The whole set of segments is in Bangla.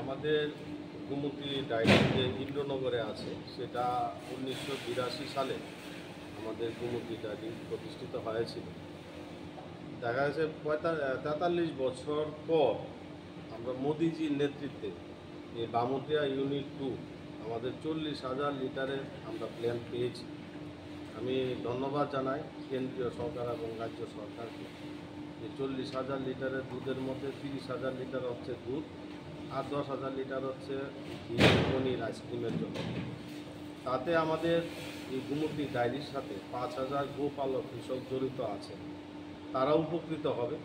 আমাদের গোমতী ডায়েরি যে ইন্দ্রনগরে আছে সেটা 1982 সালে আমাদের গোমতী ডায়েরি প্রতিষ্ঠিত হয়েছিল। দেখা যাচ্ছে 43 বছর পর আমরা মোদিজির নেতৃত্বে এই বামুটিয়া ইউনিট 2 আমাদের 40,000 লিটারের আমরা প্ল্যান পেয়েছি। আমি ধন্যবাদ জানাই কেন্দ্রীয় সরকার এবং রাজ্য সরকারকে। যে 40,000 লিটারের দুধের মধ্যে 30,000 লিটার হচ্ছে দুধ আর 10,000 লিটার হচ্ছে ঘি, পনির, আইসক্রিমের জন্য। তাতে আমাদের এই গোমতী ডায়েরির সাথে 5,000 গোপালক কৃষক জড়িত আছে, তারা উপকৃত হবে।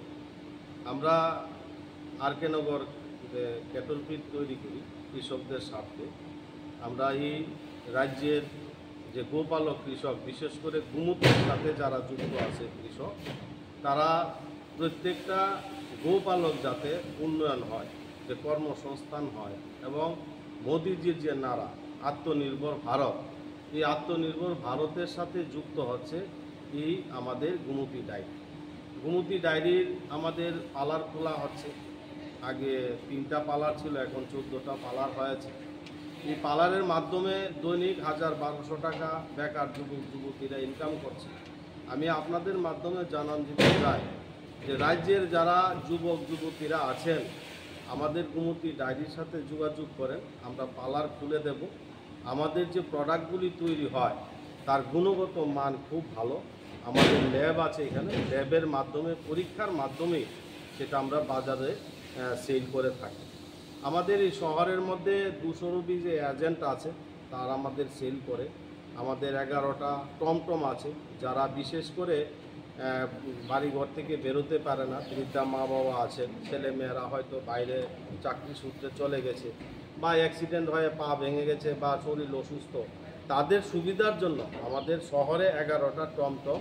আমরা আর.কে. নগর ক্যাটল ফিড তৈরি করি কৃষকদের স্বার্থে। আমরা এই রাজ্যের যে গোপালক কৃষক, বিশেষ করে গোমতীর সাথে যারা যুক্ত আছে কৃষক, তারা প্রত্যেকটা গোপালক যাতে উন্নয়ন হয়, যে কর্মসংস্থান হয় এবং মোদিজির যে নারা আত্মনির্ভর ভারত, এই আত্মনির্ভর ভারতের সাথে যুক্ত হচ্ছে এই আমাদের গোমতী ডায়েরি। গোমতী ডায়েরির আমাদের পালার খোলা হচ্ছে। আগে 3টা পালার ছিল, এখন 14টা পালার হয়েছে। এই পালারের মাধ্যমে দৈনিক 1,000-1,200 টাকা বেকার যুবক যুবতীরা ইনকাম করছে। আমি আপনাদের মাধ্যমে জানান দিতে চাই যে রাজ্যের যারা যুবক যুবতীরা আছেন, আমাদের গোমতী ডায়েরির সাথে যোগাযোগ করেন, আমরা পালার খুলে দেব। আমাদের যে প্রোডাক্টগুলি তৈরি হয় তার গুণগত মান খুব ভালো। আমাদের ল্যাব আছে এখানে, ল্যাবের মাধ্যমে পরীক্ষার মাধ্যমে সেটা আমরা বাজারে সেল করে থাকি। আমাদের এই শহরের মধ্যে 200 যে এজেন্ট আছে তারা আমাদের সেল করে। আমাদের 11টা টমটম আছে, যারা বিশেষ করে বাড়িঘর থেকে বেরোতে পারে না, বৃদ্ধা মা বাবা আছেন, ছেলে মেয়েরা হয়তো বাইরে চাকরি সূত্রে চলে গেছে বা অ্যাক্সিডেন্ট হয়ে পা ভেঙে গেছে বা শরীর অসুস্থ, তাদের সুবিধার জন্য আমাদের শহরে 11টা টমটম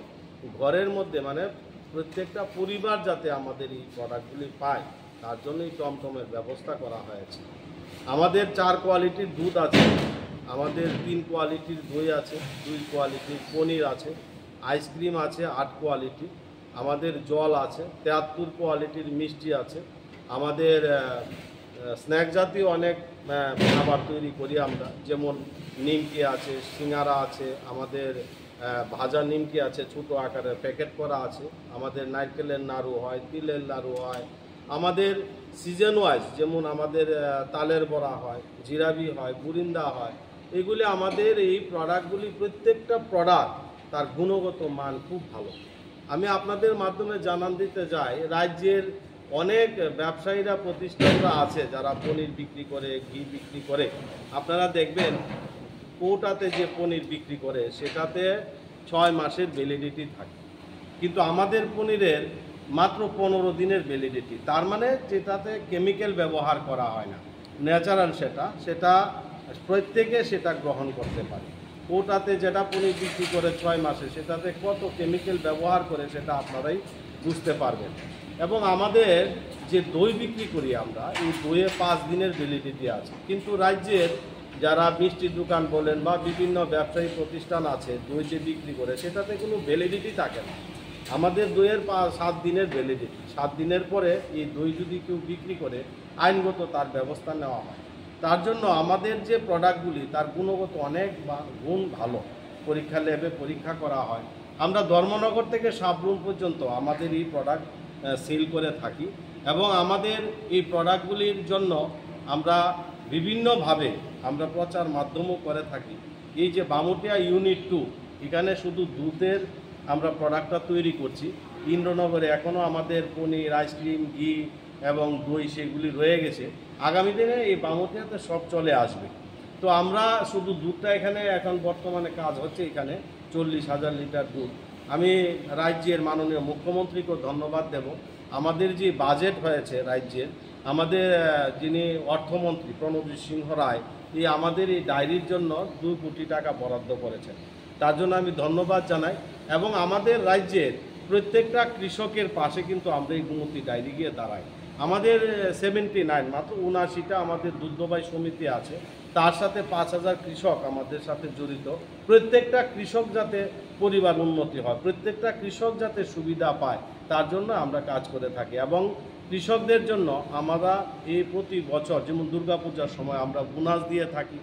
ঘরের মধ্যে, মানে প্রত্যেকটা পরিবার যাতে আমাদের এই প্রোডাক্টগুলি পায় তার জন্য এই টমটমের ব্যবস্থা করা হয়েছে। আমাদের 4 কোয়ালিটির দুধ আছে, আমাদের 3 কোয়ালিটির দই আছে, 2 কোয়ালিটির পনির আছে, আইসক্রিম আছে 8 কোয়ালিটি, আমাদের জল আছে, 73 কোয়ালিটির মিষ্টি আছে, আমাদের স্ন্যাক জাতীয় অনেক খাবার তৈরি করি আমরা, যেমন নিমকি আছে, সিঙ্গারা আছে, আমাদের ভাজা নিমকি আছে, ছোটো আকারে প্যাকেট করা আছে, আমাদের নারকেলের নাড়ু হয়, তিলের নাড়ু হয়, আমাদের সিজন ওয়াইজ যেমন আমাদের তালের বড়া হয়, জিরাবি হয়, বুরিন্দা হয়। এগুলি আমাদের এই প্রোডাক্টগুলি প্রত্যেকটা প্রোডাক্ট তার গুণগত মান খুব ভালো। আমি আপনাদের মাধ্যমে জানান দিতে চাই, রাজ্যের অনেক ব্যবসায়ীরা প্রতিষ্ঠানরা আছে যারা পনির বিক্রি করে, ঘি বিক্রি করে। আপনারা দেখবেন কৌটাতে যে পনির বিক্রি করে সেটাতে 6 মাসের ভ্যালিডিটি থাকে, কিন্তু আমাদের পনিরের মাত্র 15 দিনের ভ্যালিডিটি। তার মানে যেটাতে কেমিক্যাল ব্যবহার করা হয় না, ন্যাচারাল সেটা প্রত্যেকে সেটা গ্রহণ করতে পারে। ওটাতে যেটা পনির বিক্রি করে 6 মাসে, সেটাতে কত কেমিক্যাল ব্যবহার করে সেটা আপনারাই বুঝতে পারবেন। এবং আমাদের যে দই বিক্রি করি আমরা, এই দইয়ে 5 দিনের ভ্যালিডিটি আছে, কিন্তু রাজ্যের যারা মিষ্টির দোকান বলেন বা বিভিন্ন ব্যবসায়ী প্রতিষ্ঠান আছে দই যে বিক্রি করে সেটাতে কোনো ভ্যালিডিটি থাকে না। আমাদের দইয়ের 7 দিনের ভ্যালিডিটি। 7 দিনের পরে এই দই যদি কেউ বিক্রি করে আইনগত তার ব্যবস্থা নেওয়া হয়। তার জন্য আমাদের যে প্রোডাক্টগুলি তার গুণগত অনেক গুণ ভালো, পরীক্ষা ল্যাবে পরীক্ষা করা হয়। আমরা ধর্মনগর থেকে সাবরুম পর্যন্ত আমাদের এই প্রোডাক্ট সেল করে থাকি এবং আমাদের এই প্রোডাক্টগুলির জন্য আমরা বিভিন্নভাবে আমরা প্রচার মাধ্যমও করে থাকি। এই যে বামুটিয়া ইউনিট 2, এখানে শুধু দুধের আমরা প্রোডাক্টটা তৈরি করছি। ইন্দ্রনগরে এখনও আমাদের পনির, আইসক্রিম, ঘি এবং দই সেগুলি রয়ে গেছে। আগামী দিনে এই বামুটিয়াতে সব চলে আসবে। তো আমরা শুধু দুধটা এখানে এখন বর্তমানে কাজ হচ্ছে, এখানে 40,000 লিটার দুধ। আমি রাজ্যের মাননীয় মুখ্যমন্ত্রীকে ধন্যবাদ দেব। আমাদের যে বাজেট হয়েছে রাজ্যের, আমাদের যিনি অর্থমন্ত্রী প্রণজিৎ সিংহ রায়, এই আমাদের এই ডায়েরির জন্য 2 কোটি টাকা বরাদ্দ করেছেন। তার জন্য আমি ধন্যবাদ জানাই। এবং আমাদের রাজ্যের প্রত্যেকটা কৃষকের পাশে কিন্তু আমরা এই গোমতী ডায়েরি গিয়ে দাঁড়াই। আমাদের 79 মাত্র 79টা আমাদের দুগ্ধবাহী সমিতি আছে, তার সাথে 5,000 কৃষক আমাদের সাথে জড়িত। প্রত্যেকটা কৃষক যাতে পরিবার উন্নতি হয়, প্রত্যেকটা কৃষক যাতে সুবিধা পায়, তার জন্য আমরা কাজ করে থাকি। এবং কৃষকদের জন্য আমরা এই প্রতি বছর যেমন দুর্গাপূজার সময় আমরা বোনাস দিয়ে থাকি,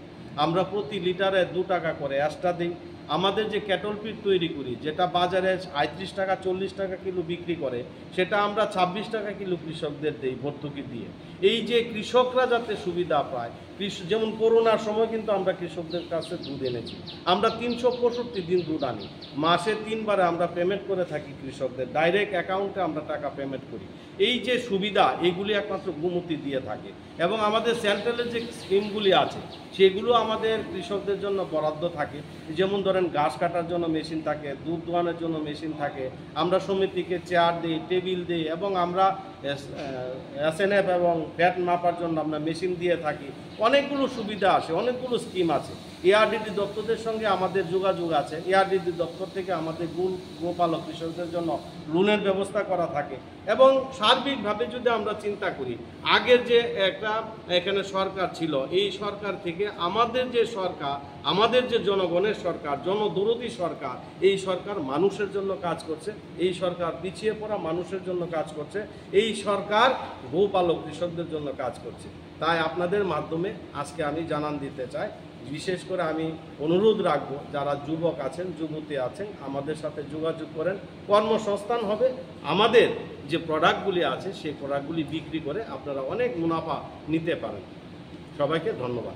আমরা প্রতি লিটারে 2 টাকা করে এক্সট্রা দিই। আমাদের যে ক্যাটল ফিড তৈরি করি, যেটা বাজারে 35 টাকা 40 টাকা কিলো বিক্রি করে, সেটা আমরা 26 টাকা কিলো কৃষকদের দিই ভর্তুকি দিয়ে। এই যে কৃষকরা যাতে সুবিধা পায়, যেমন করোনার সময় কিন্তু আমরা কৃষকদের কাছে দুধ এনেছি, আমরা 365 দিন দুধ আনি, মাসে 3 বারে আমরা পেমেন্ট করে থাকি কৃষকদের, ডাইরেক্ট অ্যাকাউন্টে আমরা টাকা পেমেন্ট করি। এই যে সুবিধা, এগুলি একমাত্র গোমতী দিয়ে থাকে। এবং আমাদের সেন্ট্রালের যে স্কিমগুলি আছে সেগুলো আমাদের কৃষকদের জন্য বরাদ্দ থাকে। যেমন ধরেন ঘাস কাটার জন্য মেশিন থাকে, দুধ দোয়ানোর জন্য মেশিন থাকে, আমরা সমিতিকে চেয়ার দিই, টেবিল দিই, এবং আমরা SNF এবং ফ্যাট মাপার জন্য আমরা মেশিন দিয়ে থাকি। অনেকগুলো সুবিধা আছে, অনেকগুলো স্কিম আছে। ARDD দপ্তরের সঙ্গে আমাদের যোগাযোগ আছে। ARDD দপ্তর থেকে আমাদের গোপালক কৃষকদের জন্য লোনের ব্যবস্থা করা থাকে। এবং সার্বিকভাবে যদি আমরা চিন্তা করি, আগের যে একটা এখানে সরকার ছিল, এই সরকার থেকে আমাদের যে সরকার, আমাদের যে জনগণের সরকার, জনদরদী সরকার, এই সরকার মানুষের জন্য কাজ করছে, এই সরকার পিছিয়ে পড়া মানুষের জন্য কাজ করছে, এই সরকার গোপালক কৃষকদের জন্য কাজ করছে। তাই আপনাদের মাধ্যমে আজকে আমি জানান দিতে চাই, বিশেষ করে আমি অনুরোধ রাখবো, যারা যুবক আছেন, যুবতী আছেন, আমাদের সাথে যোগাযোগ করেন, কর্মসংস্থান হবে। আমাদের যে প্রোডাক্টগুলি আছে সেই প্রোডাক্টগুলি বিক্রি করে আপনারা অনেক মুনাফা নিতে পারেন। সবাইকে ধন্যবাদ।